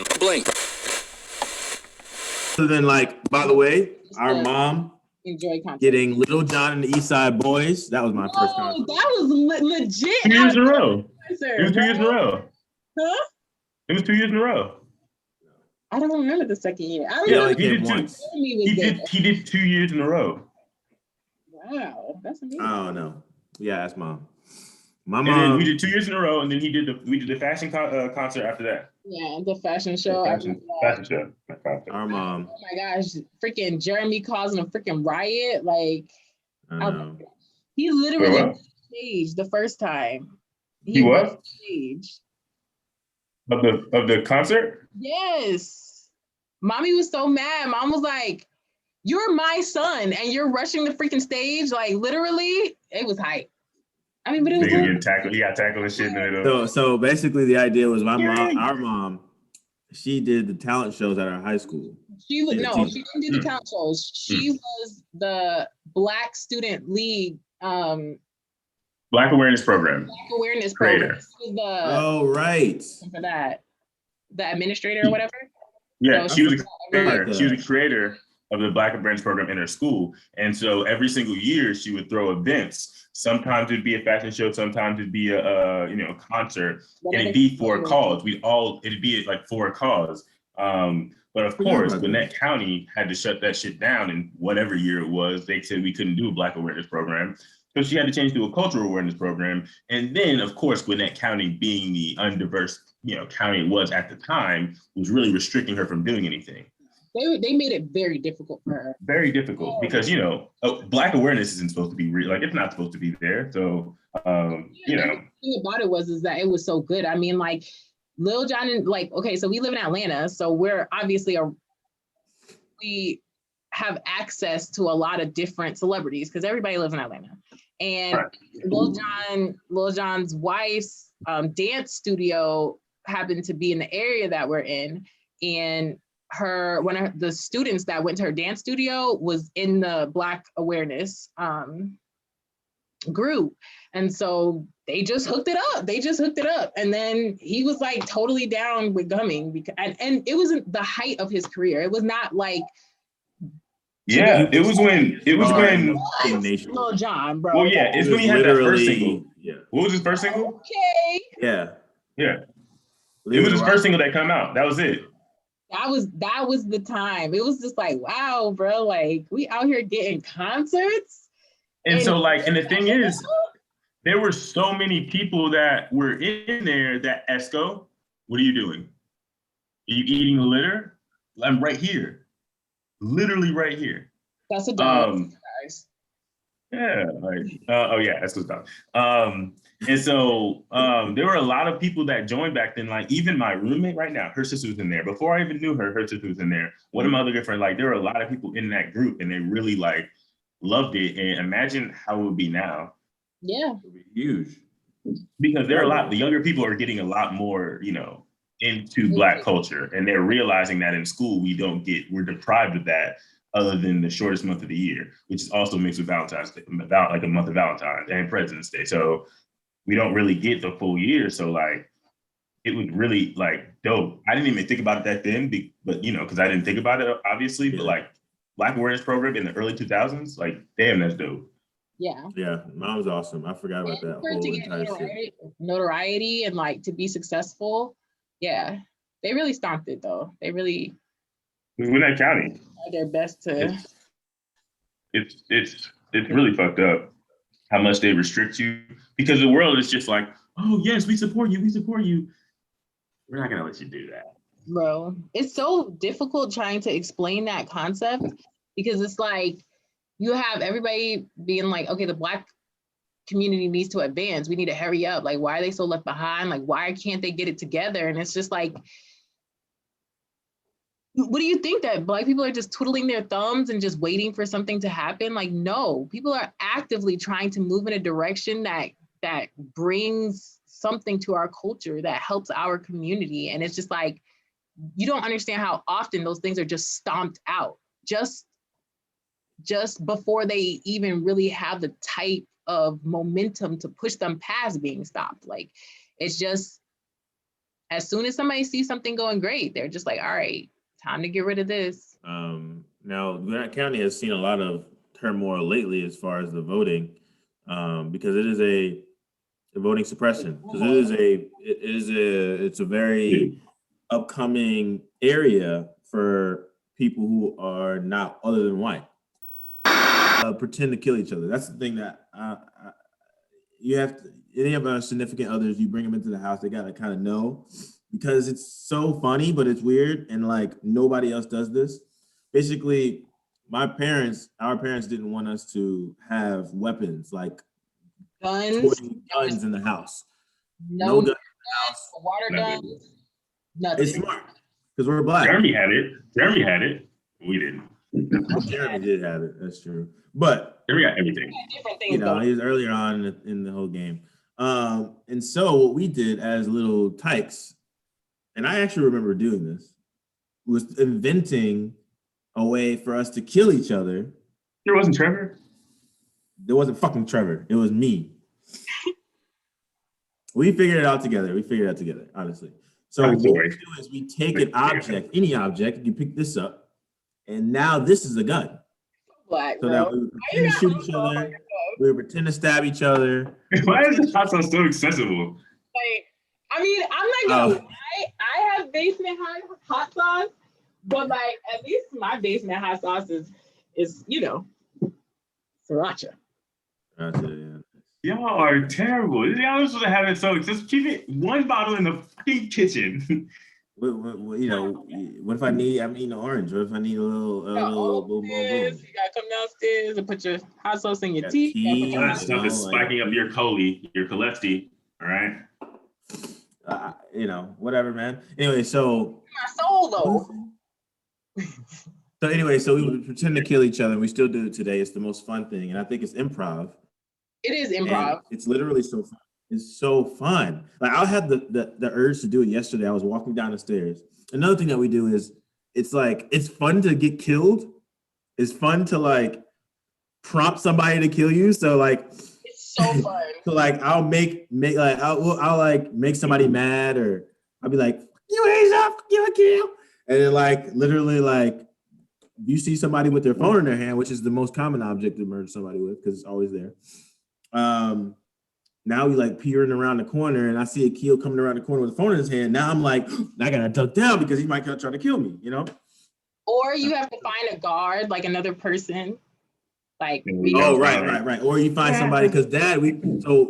friend. Blink. So then, like, by the way, our mom enjoy concert. getting Little John and the Eastside Boys. That was my first concert. That was legit. 2 years in a row. Concert, it was 2 years in a row. Huh? It was 2 years in a row. I don't remember the second year. I Yeah, remember he did once. He did 2 years in a row. Wow, that's amazing. I don't know. Yeah, that's mom. My And mom. then we did 2 years in a row, and then we did the fashion concert after that. Yeah, the fashion show. Fashion show. Our mom. Oh my gosh, freaking Jeremy causing a freaking riot. Like, I know. he literally went stage the first time. He what? Stage. Of the concert? Yes. Mommy was so mad. Mom was like, "You're my son, and you're rushing the freaking stage." Like, literally, it was hype. I mean, but it was getting tackled. He got tackled and shit in the middle. So basically, the idea was our mom, she did the talent shows at our high school. She didn't do the talent shows. She was the Black Student League. Black Awareness Program. Black Awareness Creator. Program. She was right. For that, the administrator or whatever. Yeah, so she was a creator. She was a creator of the Black Awareness Program in her school, and so every single year she would throw events. Sometimes it'd be a fashion show, sometimes it'd be a concert, and it'd be for a cause. It'd be like for a cause. But of course, Gwinnett County had to shut that shit down in whatever year it was. They said we couldn't do a Black Awareness Program. So she had to change to a cultural awareness program. And then, of course, Gwinnett County, being the undiverse, county it was at the time, was really restricting her from doing anything. They made it very difficult for her. Very difficult because, Black awareness isn't supposed to be real. Like, it's not supposed to be there. So, The thing about it is that it was so good. I mean, like, Lil Jon and so we live in Atlanta. So we're obviously we have access to a lot of different celebrities because everybody lives in Atlanta. And Lil Jon's wife's dance studio happened to be in the area that we're in. And one of the students that went to her dance studio was in the Black Awareness group. And so they just hooked it up. And then he was like totally down with gumming and it wasn't the height of his career. It was not like, yeah, it was when Lil Jon, bro. Well, yeah, it's when he had that first single. Yeah. What was his first single? Okay. Yeah. Yeah. It was his first single that came out. That was it. That was the time. It was just like, wow, bro, like we out here getting concerts. And so and the thing is, there were so many people that were in there that Esco, what are you doing? Are you eating the litter? I'm right here. Literally right here. That's a dog, guys. Yeah, that's what's dog. And so there were a lot of people that joined back then. Like even my roommate right now, her sister was in there. Before I even knew her, her sister was in there. One of my other good friends, there were a lot of people in that group, and they really loved it. And imagine how it would be now. Yeah, it would be huge. Because the younger people are getting a lot more, into Black culture, and they're realizing that in school we're deprived of that other than the shortest month of the year, which is also mixed with Valentine's Day, like a month of Valentine's and President's Day. So we don't really get the full year. So it was really dope. I didn't even think about it back then, but because I didn't think about it obviously, but Black Awareness Program in the early 2000s, damn, that's dope. Yeah. Yeah, mine was awesome. I forgot about that whole entire shit. Notoriety and to be successful. Yeah, they really stomped it though. They really. Gwinnett County. Tried their best to. It's really fucked up how much they restrict you, because the world is just like, oh yes, we support you. We're not gonna let you do that. Bro, it's so difficult trying to explain that concept because it's like you have everybody being like, okay, the Black community needs to advance. We need to hurry up. Like, why are they so left behind? Like, why can't they get it together? And it's just like, what do you think, that Black people are just twiddling their thumbs and just waiting for something to happen? Like, no, people are actively trying to move in a direction that brings something to our culture that helps our community. And it's just like, you don't understand how often those things are just stomped out just before they even really have the type of momentum to push them past being stopped. Like, it's just, as soon as somebody sees something going great, they're just like, all right, time to get rid of this. Now, Gwinnett County has seen a lot of turmoil lately as far as the voting, because it is a voting suppression. Because it's a very upcoming area for people who are not other than white. Pretend to kill each other. That's the thing that you have to. Any of our significant others, you bring them into the house, they gotta kind of know, because it's so funny, but it's weird, and like nobody else does this. Basically, our parents didn't want us to have weapons like Guns, guns in the house. no guns in the house, water guns, nothing. It's smart because we're black. Jeremy had it. We didn't. Jeremy did have it. That's true. But Jeremy got everything. Different things. He was earlier on in the whole game. And so what we did as little tykes, and I actually remember doing this, was inventing a way for us to kill each other. There wasn't Trevor? There wasn't fucking Trevor. It was me. We figured it out together. Honestly. So what we do is we take an object, any object, you pick this up, and now this is a gun. Black, so that we would pretend to shoot each other, we would pretend to stab each other. Why is the hot sauce so accessible? Like, I mean, I'm not gonna lie, I have basement hot sauce, but like at least my basement hot sauce is sriracha. Gotcha, yeah. Y'all are terrible. Y'all supposed to have it so accessible. Keep it one bottle in the fucking kitchen. What if I need? I'm eating orange. What if I need a little boom? You gotta come downstairs and put your hot sauce in your tea. That stuff is spiking up your cholesterol. All right. Whatever, man. Anyway, so my soul though. So we would pretend to kill each other, and we still do it today. It's the most fun thing, and I think it's improv. It is improv. And it's literally so fun. It's so fun. Like I had the urge to do it yesterday. I was walking down the stairs. Another thing that we do is it's fun to get killed. It's fun to like prompt somebody to kill you. So like it's so fun. So like I'll make like I'll like make somebody mad, or I'll be like, you raise up, give a kill. And then like literally like you see somebody with their phone in their hand, which is the most common object to murder somebody with because it's always there. Now we like peering around the corner, and I see a kill coming around the corner with a phone in his hand. Now I'm like, I gotta duck down because he might try to kill me, Or you have to find a guard, like another person. Like right. Or you find somebody because Dad,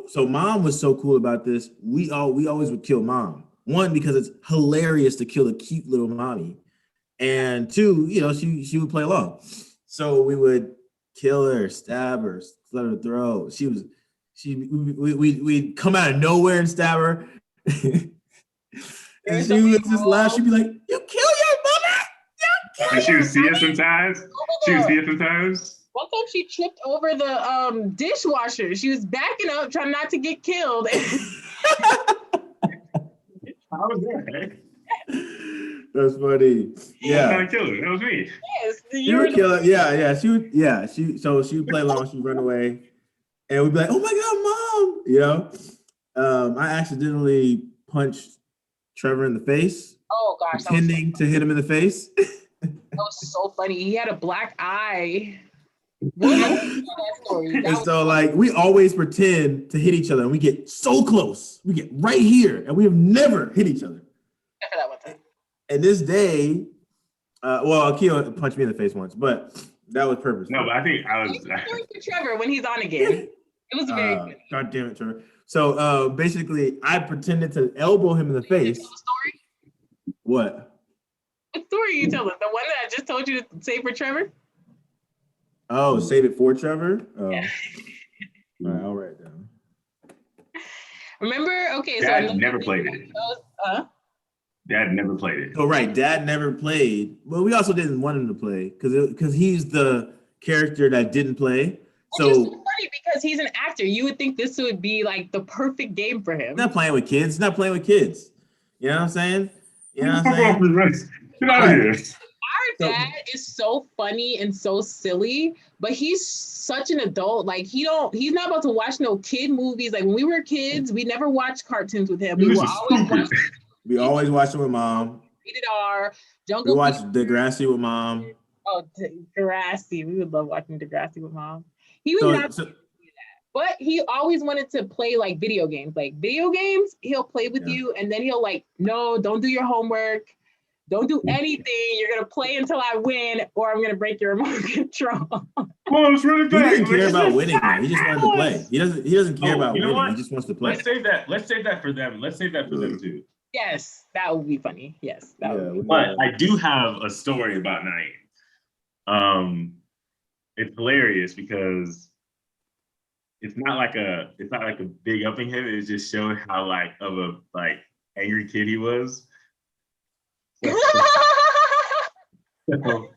so Mom was so cool about this. We always would kill Mom. One, because it's hilarious to kill a cute little mommy, and two, she would play along. So we would kill her, stab her, slit her throat. We'd come out of nowhere and stab her. And she would just laugh. She'd be like, you kill your mother? And she would see us sometimes. One time she tripped over the dishwasher. She was backing up, trying not to get killed. I was there. That's funny. Yeah. Trying to kill her. That was me. Yes. You were killing. Yeah. She would play along, she'd run away. And we'd be like, oh my God, Mom. I accidentally punched Trevor in the face. Oh gosh. Pretending to hit him in the face. That was so funny. He had a black eye. And so like we always pretend to hit each other, and we get so close. We get right here, and we have never hit each other. Except for that one time. And this day, Akio punched me in the face once, but that was purposeful. No, but I think I was. For Trevor when he's on again. It was very good. God damn it, Trevor. So basically, I pretended to elbow him in the face. Story? What? What story are you telling? The one that I just told you to say for Trevor? Oh, save it for Trevor? Oh. Yeah. All right, I'll write it down. Remember? Okay, Dad never played it. Dad never played it. Oh, right. Dad never played. Well, we also didn't want him to play because he's the character that didn't play. Which is so funny because he's an actor. You would think this would be like the perfect game for him. He's not playing with kids. He's not playing with kids. You know what I'm saying? Get out of here. Our dad is so funny and so silly, but he's such an adult. Like he's not about to watch no kid movies. Like when we were kids, we never watched cartoons with him. We were always watching We always watch it with mom. Rated R. We Jungle watch Fever. Degrassi with mom. Oh, Degrassi. We would love watching Degrassi with mom. He would not. But he always wanted to play like video games. Like video games, he'll play with you, and then he'll like, no, don't do your homework. Don't do anything. You're gonna play until I win, or I'm gonna break your remote control. Well, it's really He good. doesn't care about winning. He just wanted to play. He doesn't care about winning. What? He just wants to play. Let's save that for them. Let's save that for them too. Yes, that would be funny. Yes, that would be. But I do have a story about Naeem. It's hilarious because it's not like a big upping him. It just showed how like of a like angry kid he was. So,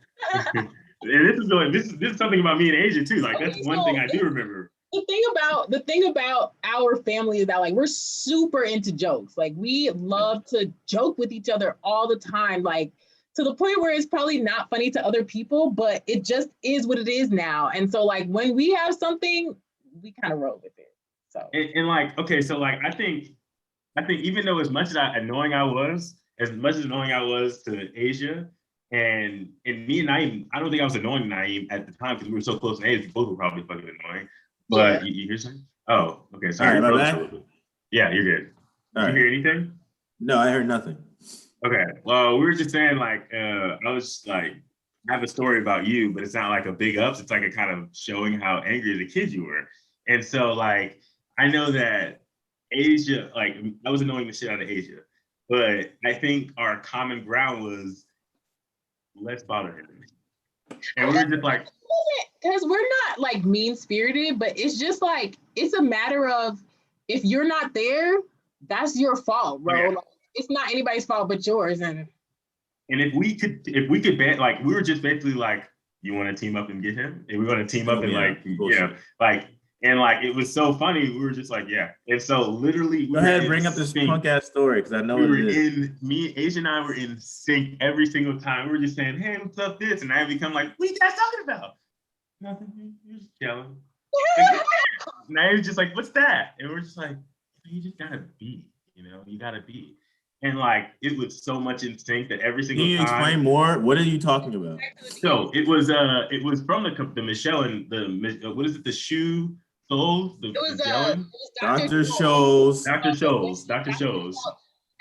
and this is something about me and Asia too. Like that's one thing I do remember. The thing about our family is that like we're super into jokes. Like we love to joke with each other all the time. Like to the point where it's probably not funny to other people, but it just is what it is now. And so like when we have something, we kind of roll with it. So and like okay, so like I think even though as much as annoying I was to Asia, and me and Naeem, I don't think I was annoying Naeem at the time because we were so close in age. We both were probably fucking annoying. But you hear something? Oh, okay. Sorry. Yeah, you're good. Did you hear anything? No, I heard nothing. Okay. Well, we were just saying like I was like I have a story about you, but it's not like a big ups. It's like a kind of showing how angry as a kid you were. And so like I know that Asia, like I was annoying the shit out of Asia, but I think our common ground was let's bother him. And we were just like, because we're not like mean spirited, but it's just like it's a matter of if you're not there, that's your fault, bro. Yeah. Like, it's not anybody's fault but yours. And if we could ban, like we were just basically like, you want to team up and get him? And we want to team up and like, like. And like it was so funny, we were just like, yeah. And so literally, go ahead, bring up this punk ass story because I know me, Asia and I were in sync every single time. We were just saying, hey, what's up, this? And I become like, what are you guys talking about? Nothing, you're just yelling. And I was just like, what's that? And we're just like, you just gotta be, you gotta be. And like it was so much in sync that every single time. Can you explain more? What are you talking about? So it was from the Michelle and the what is it, the shoe? It was Dr. Scholl's. Dr. Scholl's.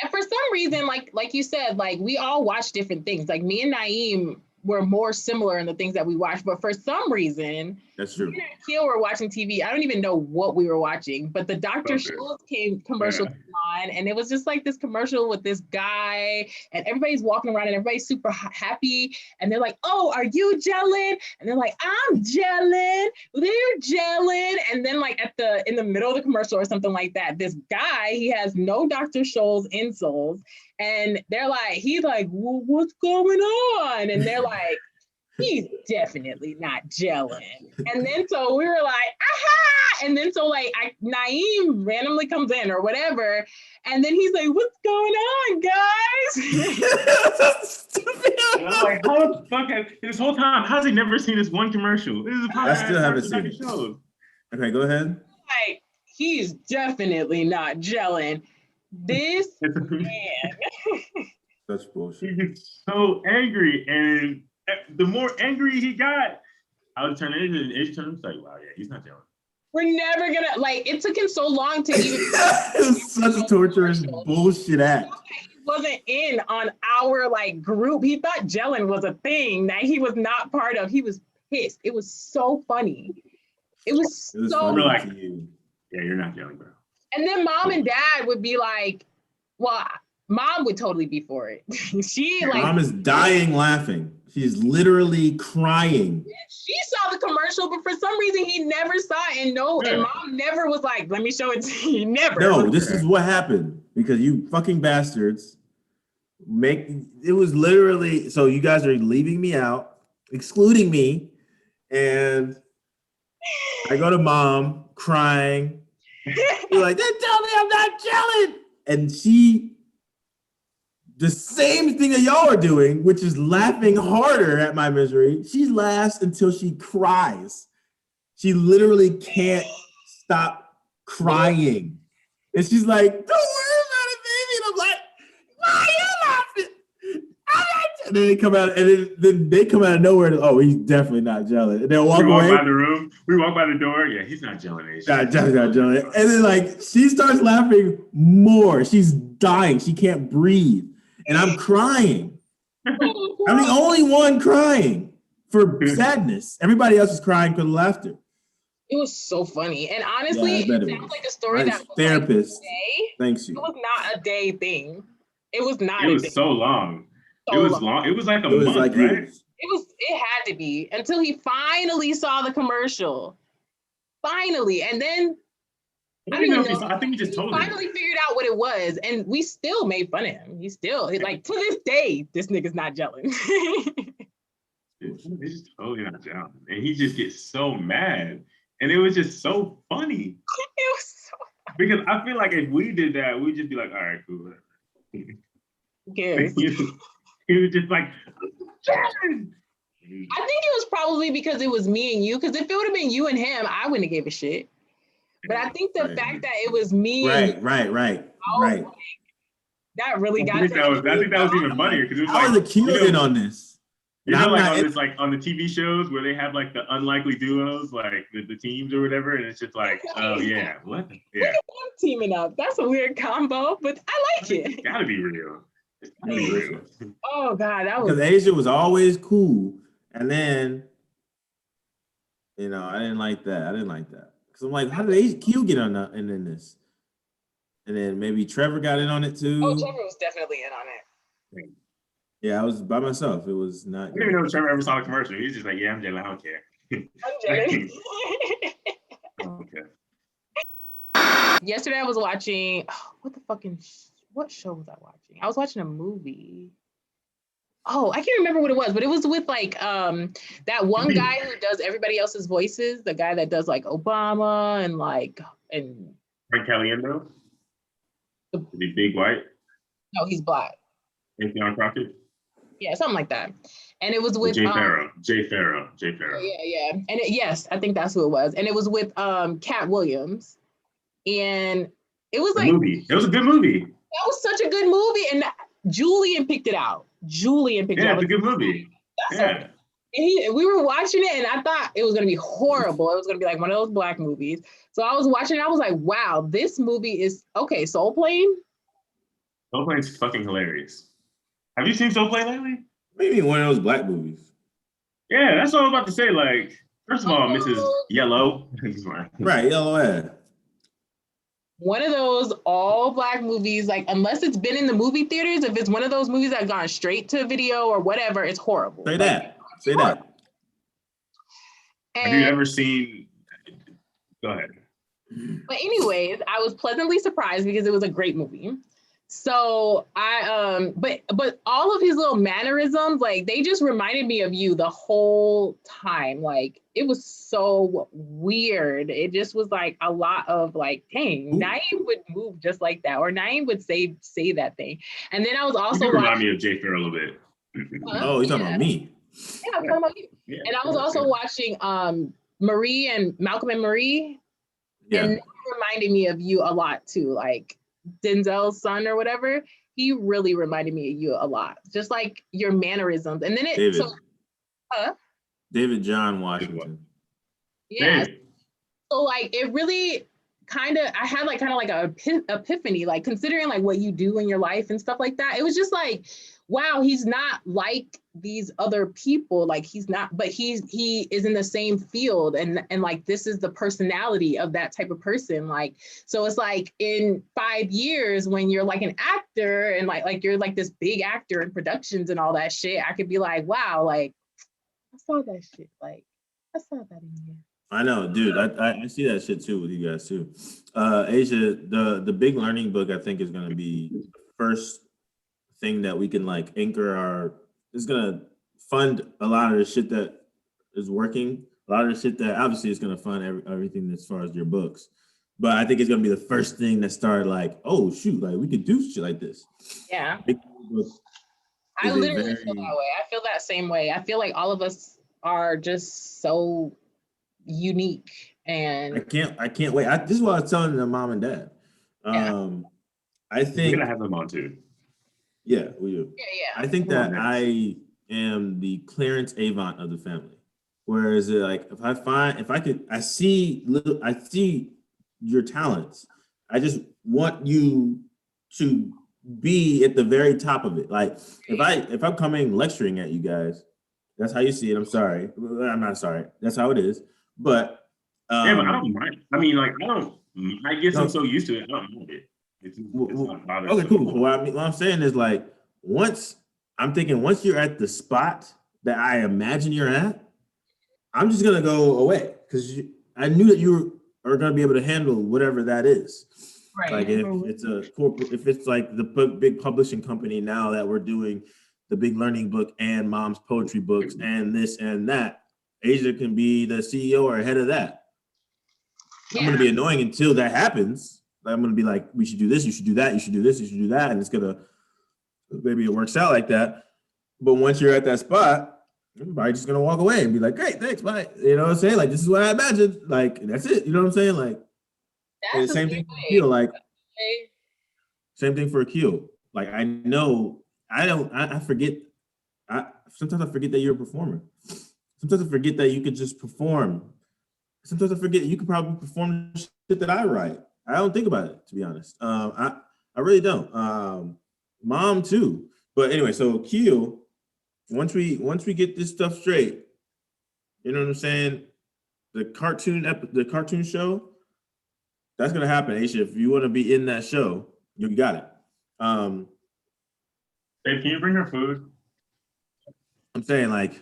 And for some reason, like you said, like we all watch different things. Like me and Naeem were more similar in the things that we watched, but for some reason, that's true. Me and Akil were watching TV. I don't even know what we were watching, but the Dr. Scholl's commercial came on, and it was just like this commercial with this guy, and everybody's walking around, and everybody's super happy, and they're like, "Oh, are you gellin?" And they're like, "I'm gellin." They're gellin, and then like in the middle of the commercial or something like that, this guy, he has no Dr. Scholl's insoles, and they're like, he's like, well, "What's going on?" And they're like, he's definitely not gelling. And then so we were like, aha! And then so like Naeem randomly comes in or whatever. And then he's like, what's going on, guys? And I'm like, how the fuck this whole time, how's he never seen this one commercial? I still haven't seen it. Okay, go ahead. Like, he's definitely not gelling. This man. That's bullshit. He gets so angry, and the more angry he got, I would turn it into an Asian term. Like, wow, yeah, he's not gelling. We're never gonna, like, it took him so long to even. It was such a torturous bullshit act. He wasn't in on our like group. He thought gelling was a thing that he was not part of. He was pissed. It was so funny. It was so funny. Like, yeah, you're not gelling, bro. And then mom and dad would be like, well, mom would totally be for it. Mom is dying laughing. She's literally crying. She saw the commercial, but for some reason he never saw it. And and mom never was like, let me show it to you. Never. No, this is what happened because you fucking bastards it was literally, so you guys are leaving me out, excluding me. And I go to mom crying. You're like, they tell me I'm not gelling. And she, the same thing that y'all are doing, which is laughing harder at my misery. She laughs until she cries. She literally can't stop crying. And she's like, don't worry about it, baby. And I'm like, And then they come out, and then they come out of nowhere. Oh, he's definitely not gelling. And they'll walk We walk away. by the room. We walk by the door. Yeah, he's not gelling. Not gelling. And then like she starts laughing more. She's dying. She can't breathe, and I'm crying. I'm the only one crying for sadness. Everybody else is crying for the laughter. It was so funny, and honestly, Yeah, it sounds like a story that was therapist. Like a day. Thanks you. It was not a day thing. It was not. It was so long. So it was long. It was like a month, right? Years. It had to be until he finally saw the commercial. Finally, and then I don't even know. I think he just told him. Finally figured out what it was, and we still made fun of him. He still like to this day, this nigga's not gelling. He's just totally not gelling, and he just gets so mad, and it was just so funny. It was so funny. Because I feel like if we did that, we'd just be like, all right, cool, whatever. Yes. He was just like, gelling. I think it was probably because it was me and you. Because if it would have been you and him, I wouldn't have gave a shit. But I think the fact that it was me, right. Like, that really got. I think that was even funnier because it was I was accusing on this. You know, like on this, like on the TV shows where they have like the unlikely duos, like the teams or whatever, and it's just like, oh yeah, what? Yeah, teaming up. That's a weird combo, but I like it. It's gotta be real. It's gotta be real. Oh God, that was because Asia was always cool, and then you know I didn't like that. Because I'm like, how did Q get on that and in this? And then maybe Trevor got in on it too. Oh, Trevor was definitely in on it. Yeah, I was by myself. It was not. I didn't even know if Trevor ever saw the commercial. He's just like, yeah, I'm jelly. I don't care. I'm jelly. Okay. Yesterday I was watching. What show was I watching? I was watching a movie. Oh, I can't remember what it was, but it was with like that one guy who does everybody else's voices. The guy that does like Obama and Frank Caliendo. Is he big white? No, he's black. Anthony Crockett. Yeah, something like that. And it was with Jay Farrow. Yeah. And yes, I think that's who it was. And it was with Cat Williams. And it was like movie. It was a good movie. That was such a good movie. And Julian picked it out. Yeah, it's a good movie. Yeah. And we were watching it and I thought it was gonna be horrible. It was gonna be like one of those black movies. So I was watching it, I was like, wow, this movie is okay. Soul Plane. Soul Plane's fucking hilarious. Have you seen Soul Plane lately? Maybe one of those black movies. Yeah, that's what I was about to say. Like, first of all, Mrs. Yellow. Right, Yellowhead. One of those all black movies, like unless it's been in the movie theaters, if it's one of those movies that gone straight to video or whatever, it's horrible. Say that. And, have you ever seen? Go ahead. But anyways, I was pleasantly surprised because it was a great movie. So but all of his little mannerisms, like they just reminded me of you the whole time. Like it was so weird. It just was like a lot of like, dang, Naeem would move just like that, or Naeem would say that thing. And then I was also remind me of Jay Farrell a little bit. Oh, you're talking about me. Yeah, I'm talking about you. Yeah, and I was also watching Marie and Malcolm and Marie. Yeah. And it reminded me of you a lot too. Like Denzel's son or whatever, he really reminded me of you a lot. Just like your mannerisms. And then David John Washington. Yeah. So like it really kind of, I had like kind of like an epiphany, like considering like what you do in your life and stuff like that. It was just like, wow, he's not like these other people. Like he's not, but he is in the same field, and like this is the personality of that type of person. Like, so it's like in 5 years when you're like an actor and like you're like this big actor in productions and all that shit, I could be like, wow, like I saw that shit. Like I saw that in here. I know, dude. I see that shit too with you guys too. Asia, the big learning book I think is gonna be the first thing that we can like anchor is gonna fund a lot of the shit that is working. A lot of the shit that obviously is gonna fund everything as far as your books. But I think it's gonna be the first thing that started like, oh shoot, like we could do shit like this. Yeah. I literally feel that way. I feel that same way. I feel like all of us are just so unique, and I can't wait. This is what I was telling the mom and dad. I think we're gonna have them on too. Yeah, we do. Yeah. I think that am the Clarence Avant of the family. Whereas like I see your talents. I just want you to be at the very top of it. Like if I'm coming lecturing at you guys, that's how you see it. I'm sorry. I'm not sorry. That's how it is. But yeah, but I don't mind. I mean, like, I guess No. I'm so used to it. I don't mind it. It's not bothersome. Okay, cool. What I'm saying is like once you're at the spot that I imagine you're at, I'm just gonna go away because I knew that you are gonna be able to handle whatever that is. Right. Like if it's a corporate, if it's like the big publishing company now that we're doing the big learning book and mom's poetry books and this and that, Asia can be the CEO or head of that. Yeah. I'm gonna be annoying until that happens. I'm gonna be like, we should do this, you should do that, you should do this, you should do that, and it's gonna maybe it works out like that. But once you're at that spot, everybody's just gonna walk away and be like, great, thanks, bye. You know what I'm saying? Like this is what I imagined. Like that's it. You know what I'm saying? Like and the same thing for Akil. Like same thing for Akil. Like I know I forget. Sometimes I forget that you're a performer. Sometimes I forget that you could just perform. Sometimes I forget you could probably perform the shit that I write. I don't think about it, to be honest. I really don't. Mom too. But anyway, so Akil, once we get this stuff straight, you know what I'm saying? The cartoon show, that's gonna happen, Aisha. If you want to be in that show, you got it. Hey, can you bring her food? I'm saying like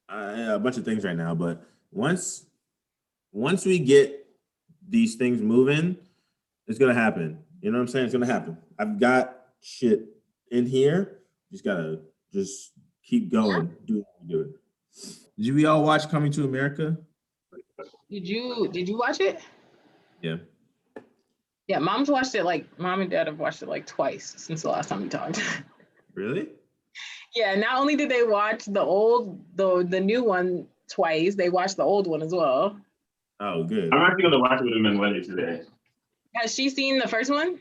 a bunch of things right now, but once we get these things moving, it's gonna happen. You know what I'm saying? It's gonna happen. I've got shit in here. Just gotta keep going, do what you're doing. Did we all watch Coming to America? Did you watch it? Yeah. Yeah, mom and dad have watched it like twice since the last time we talked. Really? Yeah, not only did they watch the new one twice, they watched the old one as well. Oh, good. I'm actually gonna watch it with him and Lenny today. Has she seen the first one?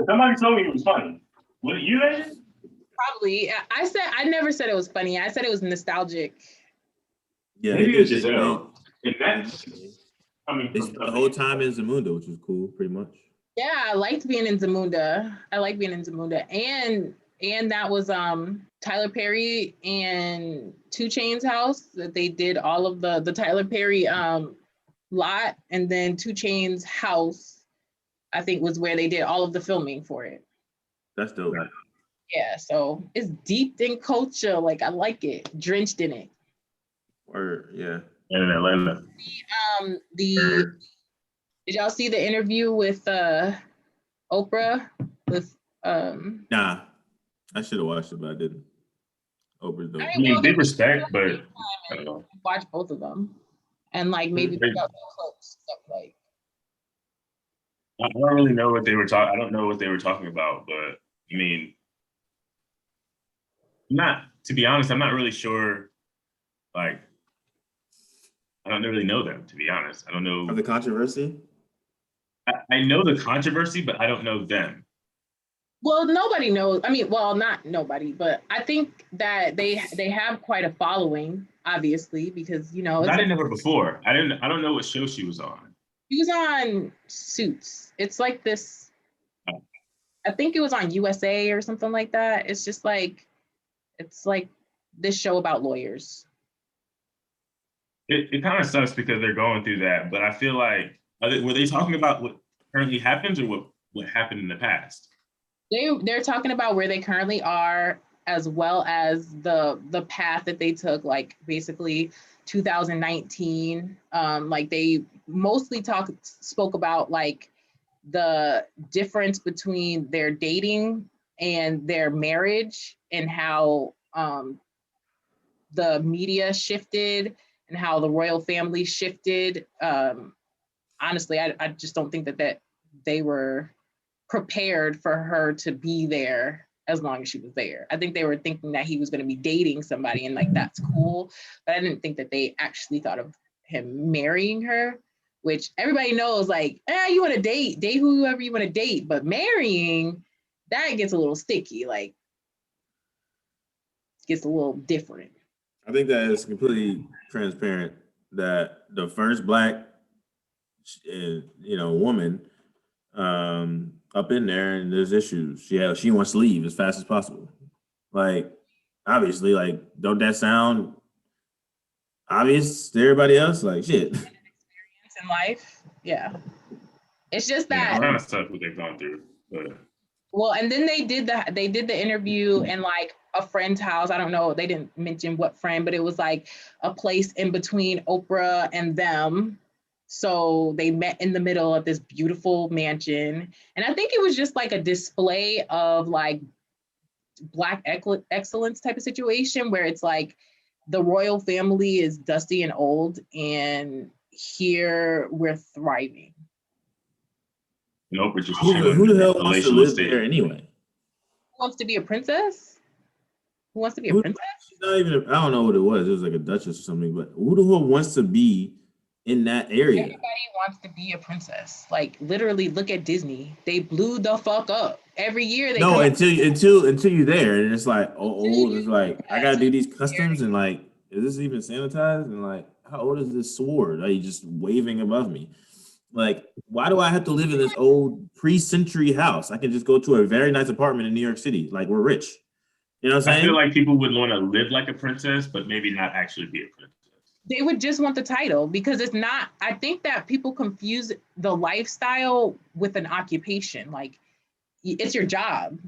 Somebody told me it was funny. What you did? Probably. I never said it was funny. I said it was nostalgic. Yeah, maybe it's just the whole time in Zamunda, which was cool, pretty much. Yeah, I liked being in Zamunda. And that was Tyler Perry and 2 Chainz house that they did all of the Tyler Perry lot, and then 2 Chainz house, I think, was where they did all of the filming for it. That's dope. Yeah, so it's deep in culture. Like I like it, drenched in it. Or yeah. And in Atlanta. Did y'all see the interview with Oprah with Nah, I should have watched it, but I didn't. Oprah's dope. I mean, big respect, but I don't know. Watch both of them, and like maybe pick out some clips stuff like. I don't really know what they were talking. I don't know what they were talking about, but I mean, to be honest, I'm not really sure. Like, I don't really know them, to be honest. I don't know. Of the controversy? I know the controversy, but I don't know them. Well, nobody knows. I mean, well, not nobody, but I think that they have quite a following, obviously, because you know. I didn't know her before. I don't know what show she was on. She was on Suits. It's like this. I think it was on USA or something like that. It's just like, it's like this show about lawyers. It kind of sucks because they're going through that, but I feel like were they talking about what currently happens or what happened in the past? They're talking about where they currently are, as well as the path that they took, like basically 2019. Like they mostly spoke about like the difference between their dating and their marriage, and how the media shifted and how the royal family shifted. Honestly, I just don't think that they were prepared for her to be there as long as she was there. I think they were thinking that he was going to be dating somebody and like that's cool, but I didn't think that they actually thought of him marrying her, which everybody knows, like, you want to date whoever you want to date, but marrying, that gets a little sticky. Like, gets a little different. I think that is completely transparent that the first black, woman up in there, and there's issues. She wants to leave as fast as possible. Like, obviously, like, don't that sound obvious to everybody else? Like, shit. Experience in life, yeah. It's just Yeah, that a lot of stuff what they've gone through. But well, and then they did the interview in like a friend's house. I don't know, they didn't mention what friend, but it was like a place in between Oprah and them. So they met in the middle of this beautiful mansion. And I think it was just like a display of like Black excellence type of situation where it's like the royal family is dusty and old, and here we're thriving. and Oprah just Who chilling the in hell a wants to palatial live estate. there anyway? Who wants to be a princess? Who wants to be a Who- princess? She's not even. I don't know what it was. It was like a duchess or something. But who the hell wants to be in that area? Everybody wants to be a princess. Like literally, look at Disney. They blew the fuck up. Every year they No, come until you're there, and it's like, oh, it's like I gotta do these customs, and like, is this even sanitized? And like, how old is this sword? Are you just waving above me? Like, why do I have to live in this old pre-century house? I can just go to a very nice apartment in New York City. Like, we're rich. You know what I'm I saying? feel like people would want to live like a princess, but maybe not actually be a princess. they would just want the title because it's not, I think that people confuse the lifestyle with an occupation. Like it's your job.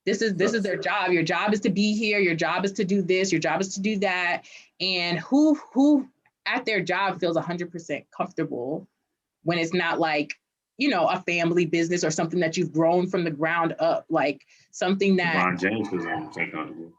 This is their job. Your job is to be here. Your job is to do this. Your job is to do that. And who at their job feels 100% comfortable when it's not like, a family business or something that you've grown from the ground up, like something that LeBron James was uncomfortable.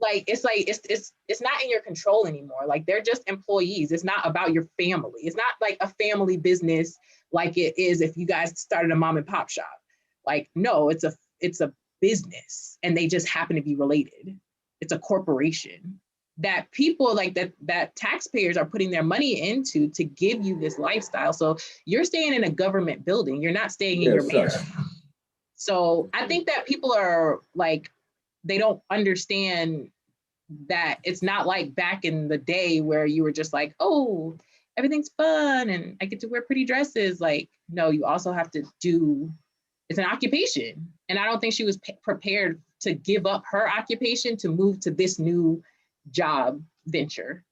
like it's not in your control anymore. Like they're just employees. It's not about your family. It's not like a family business like it is if you guys started a mom and pop shop. Like no, it's a business and they just happen to be related. It's a corporation that people like that taxpayers are putting their money into to give you this lifestyle. So you're staying in a government building. You're not staying in your mansion. So I think that people are like, they don't understand that it's not like back in the day where you were just like, oh, everything's fun and I get to wear pretty dresses. Like, no, you also have to it's an occupation. And I don't think she was prepared to give up her occupation to move to this new job venture,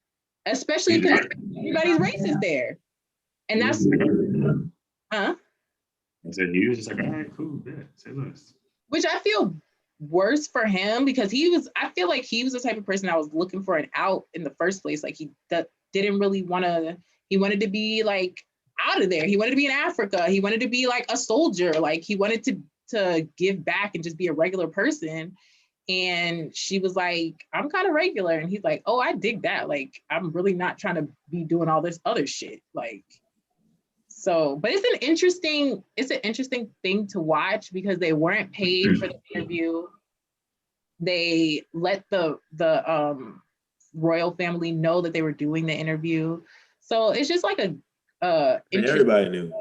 especially because everybody's racist there. And that's, I said he was just like, all right, cool, yeah, say less. Which I feel worse for him because I feel like he was the type of person I was looking for an out in the first place. Like he didn't really he wanted to be like out of there. He wanted to be in Africa. He wanted to be like a soldier. Like he wanted to give back and just be a regular person. And she was like, I'm kind of regular. And he's like, oh, I dig that. Like, I'm really not trying to be doing all this other shit. Like, so, but it's an interesting thing to watch because they weren't paid for the interview. They let the royal family know that they were doing the interview. So it's just like Everybody knew.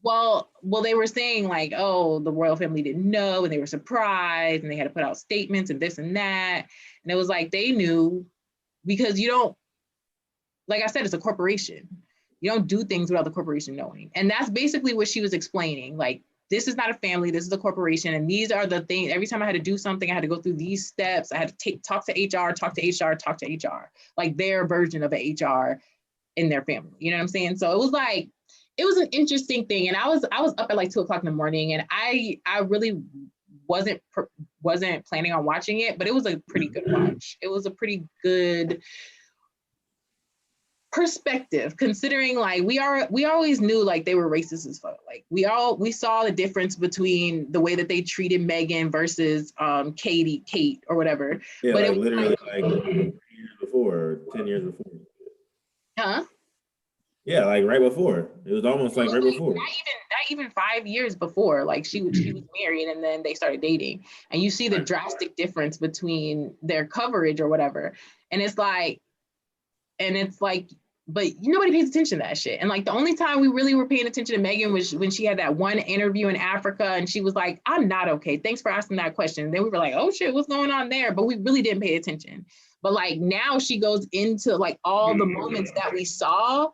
Well, they were saying like, oh, the royal family didn't know and they were surprised and they had to put out statements and this and that. And it was like, they knew because like I said, it's a corporation. You don't do things without the corporation knowing. And that's basically what she was explaining. Like, this is not a family, this is a corporation. And these are the things, every time I had to do something, I had to go through these steps. I had to talk to HR, talk to HR, like their version of an HR in their family. You know what I'm saying? So it was an interesting thing. And I was up at like 2:00 in the morning and I really wasn't planning on watching it, but it was a pretty good watch. It was a pretty good perspective considering like we always knew like they were racist as fuck. Like we saw the difference between the way that they treated Meghan versus Kate or whatever. Yeah, but like it was literally like 3 years before or 10 years before. Huh? Yeah, like right before. It was almost like right before. Not even 5 years before. Like she was married and then they started dating. And you see the drastic difference between their coverage or whatever. And it's like but nobody pays attention to that shit. And like the only time we really were paying attention to Megan was when she had that one interview in Africa and she was like, I'm not okay. Thanks for asking that question. And then we were like, oh shit, what's going on there? But we really didn't pay attention. But like now she goes into like all the moments that we saw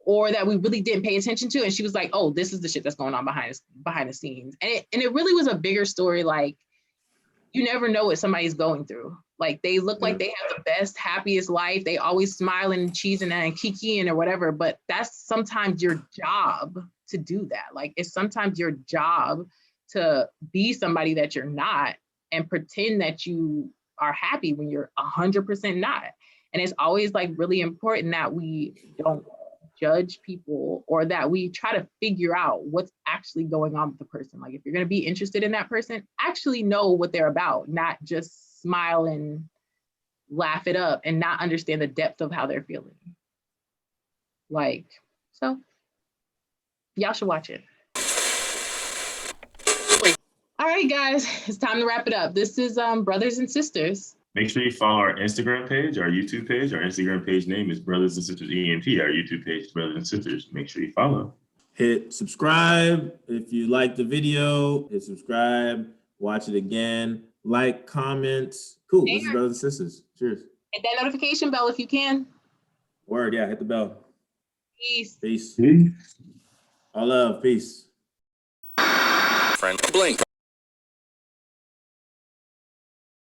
or that we really didn't pay attention to. And she was like, oh, this is the shit that's going on behind the scenes. And it really was a bigger story. Like, you never know what somebody's going through. Like they look like they have the best, happiest life. They always smiling and cheesing and kikiing or whatever, but that's sometimes your job to do that. Like it's sometimes your job to be somebody that you're not and pretend that you are happy when you're 100% not. And it's always like really important that we don't judge people or that we try to figure out what's actually going on with the person. Like if you're going to be interested in that person, actually know what they're about, not just smile and laugh it up and not understand the depth of how they're feeling. Like, so y'all should watch it. All right, guys, it's time to wrap it up. This is Brothers and Sisters. Make sure you follow our Instagram page, our YouTube page. Our Instagram page name is Brothers and Sisters ENT. Our YouTube page is Brothers and Sisters. Make sure you follow. Hit subscribe if you like the video. Hit subscribe. Watch it again. Like, comments. Cool. This is Brothers and Sisters. Cheers. Hit that notification bell if you can. Word, yeah. Hit the bell. Peace. Peace. Peace. All love. Peace. Friend, blink.